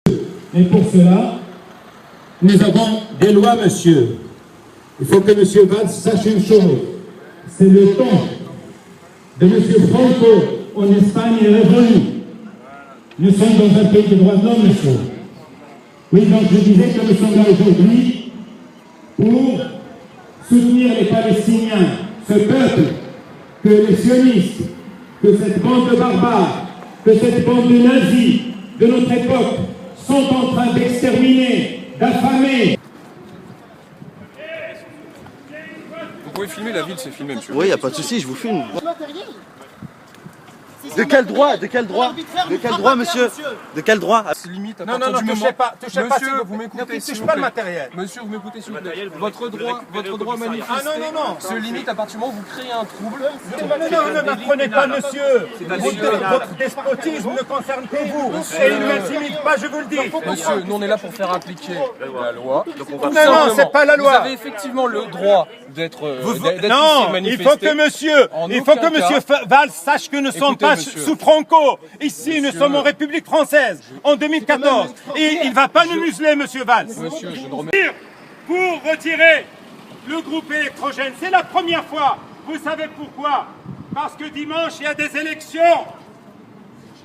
Et pour cela, nous avons des lois, monsieur. Il faut que monsieur Valls sache une chose. C'est le temps de monsieur Franco en Espagne est révolu. Nous sommes dans un pays de droits de l'homme, monsieur. Oui, donc je disais que nous sommes là aujourd'hui pour soutenir les Palestiniens, ce peuple, que les sionistes, que cette bande de barbares, que cette bande de nazis de notre époque sont en train d'exterminer, d'affamer. Vous pouvez filmer, la ville c'est filmé, monsieur. Oui, y a pas de souci, je vous filme. De quel droit? De quel droit? De quel droit, monsieur? De quel droit? Limite à Non, partir non, du non, moment... touchez pas, Monsieur, vous m'écoutez, s'il vous pas plaît. le matériel. Monsieur, vous m'écoutez, s'il vous plaît. Votre droit manifester Ah non, se limite à partir du moment où vous créez un trouble. Non, ne m'apprenez pas, monsieur. Votre despotisme ne concerne que vous. Et il ne m'intimide pas, je vous le dis. Monsieur, nous on est là pour faire appliquer la loi. Non, c'est pas la loi. Vous avez effectivement le droit d'être non, ici manifesté. il faut que monsieur Valls sache que nous ne sommes pas sous Franco. Ici, nous sommes en République française, en 2014. Et il ne va pas nous museler, monsieur Valls. Monsieur, je ne remets... Pour retirer le groupe électrogène, c'est la première fois. Vous savez pourquoi? Parce que dimanche, il y a des élections.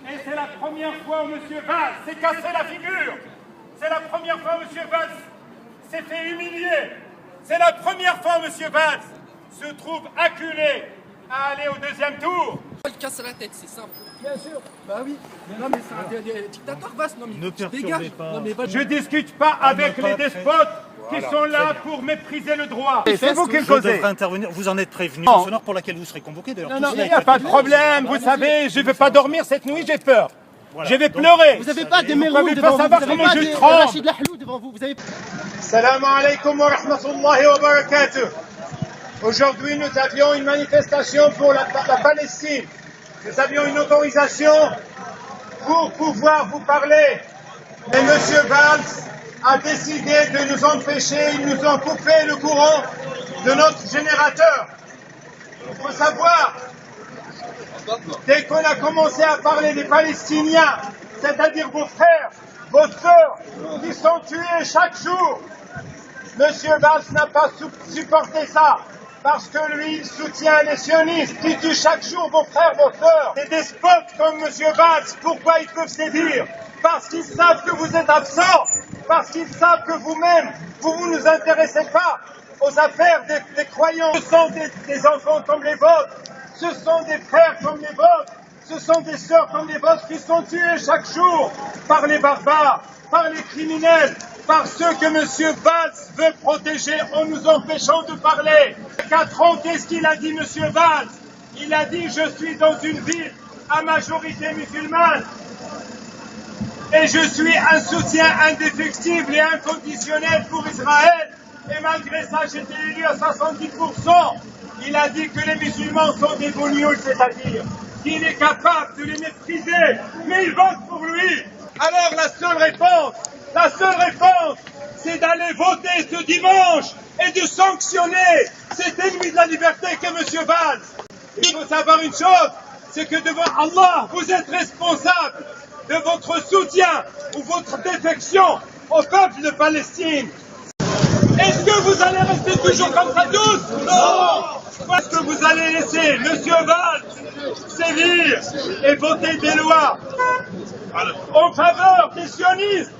Et c'est la première fois où monsieur Valls s'est cassé la figure. C'est la première fois où monsieur Valls s'est fait humilier. C'est la première fois où monsieur Valls se trouve acculé à aller au deuxième tour. Il casse la tête, c'est simple. Bien sûr. Bah oui. Non mais c'est un dictateur vaste. Non mais ne perturbez pas. Non, mais Je discute pas avec les despotes qui sont là pour mépriser le droit. C'est vous qui le Je causez. devrais intervenir. Vous en êtes prévenu. Non. Sonore pour laquelle vous serez convoqué d'ailleurs. Non, il n'y a pas de problème. Vous savez, je ne vais pas dormir cette nuit, j'ai peur. Je vais pleurer. vous n'avez pas des Vous méros pouvez devant pas vous. savoir Vous avez comment pas je des tremble. Rachid Lahlou devant vous. Vous avez... Salam alaikum wa rahmatullahi wa barakatuh. Aujourd'hui, nous avions une manifestation pour la Palestine. Nous avions une autorisation pour pouvoir vous parler. Mais M. Valls a décidé de nous empêcher, ils nous ont coupé le courant de notre générateur. Il faut savoir, dès qu'on a commencé à parler des Palestiniens, c'est-à-dire vos frères, vos sœurs, qui sont tués chaque jour, M. Valls n'a pas supporté ça. Parce que lui, il soutient les sionistes qui tuent chaque jour vos frères, vos sœurs. Des despotes comme M. Valls, pourquoi ils peuvent sévir? Parce qu'ils savent que vous êtes absents, parce qu'ils savent que vous-même, vous ne nous intéressez pas aux affaires des croyants. Ce sont des enfants comme les vôtres, ce sont des frères comme les vôtres, ce sont des sœurs comme les vôtres qui sont tués chaque jour par les barbares, par les criminels, par ceux que M. Valls veut protéger en nous empêchant de parler. Il y a 4 ans, qu'est-ce qu'il a dit, M. Valls? Il a dit « Je suis dans une ville à majorité musulmane et je suis un soutien indéfectible et inconditionnel pour Israël. Et malgré ça, j'ai été élu à 70%. » Il a dit que les musulmans sont des bougnols, c'est-à-dire qu'il est capable de les mépriser, mais ils votent pour lui. Alors la seule réponse, c'est d'aller voter ce dimanche et de sanctionner cet ennemi de la liberté qu'est M. Valls. Il faut savoir une chose, c'est que devant Allah, vous êtes responsable de votre soutien ou votre défection au peuple de Palestine. Est-ce que vous allez rester toujours comme ça tous? Non. Est-ce que vous allez laisser M. Valls sévir et voter des lois en faveur des sionistes?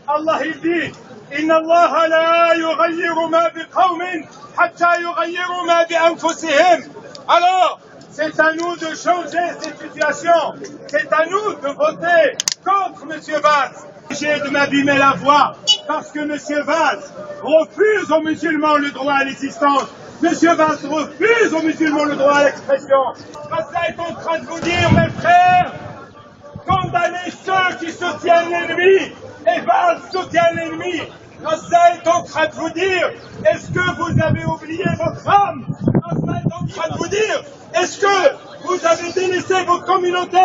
Allah il dit Inna Allah la yughayyiru ma biqawmin hatta yughayyiru ma bi anfusihim. Alors, c'est à nous de changer cette situation. C'est à nous de voter contre M. Valls. J'ai de m'abîmer la voix parce que M. Valls refuse aux musulmans le droit à l'existence. M. Valls refuse aux musulmans le droit à l'expression. Gaza est en train de vous dire, mes frères, condamnez ceux qui soutiennent l'ennemi. Et Valls soutient l'ennemi. Gaza est en train de vous dire, est-ce que vous avez oublié votre âme? Gaza est en train de vous dire, est-ce que vous avez délaissé votre communauté?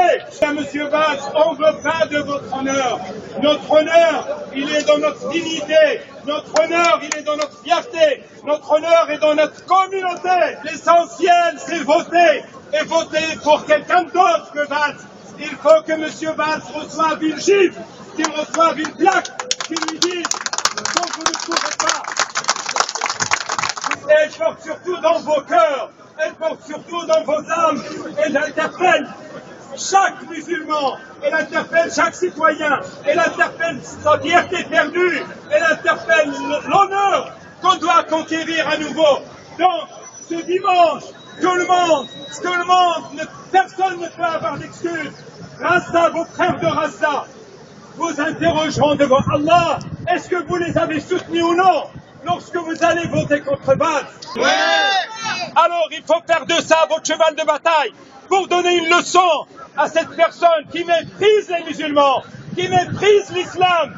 Monsieur Valls, on ne veut pas de votre honneur. Notre honneur, il est dans notre dignité. Notre honneur, il est dans notre fierté. Notre honneur est dans notre communauté. L'essentiel, c'est voter et voter pour quelqu'un d'autre que Valls. Il faut que M. Valls reçoive une gifle, qu'il reçoive une plaque, qu'il lui dise non, vous ne pourrez pas. Et elle porte surtout dans vos cœurs, elle porte surtout dans vos âmes, elle interpelle chaque musulman, elle interpelle chaque citoyen, elle interpelle sa fierté perdue, elle interpelle l'honneur qu'on doit conquérir à nouveau. Donc, ce dimanche, tout le monde, personne ne peut avoir d'excuses. Raza, vos frères de Raza, vous interrogeront devant Allah, est-ce que vous les avez soutenus ou non lorsque vous allez voter contre Valls? Oui. Alors il faut faire de ça votre cheval de bataille pour donner une leçon à cette personne qui méprise les musulmans, qui méprise l'islam,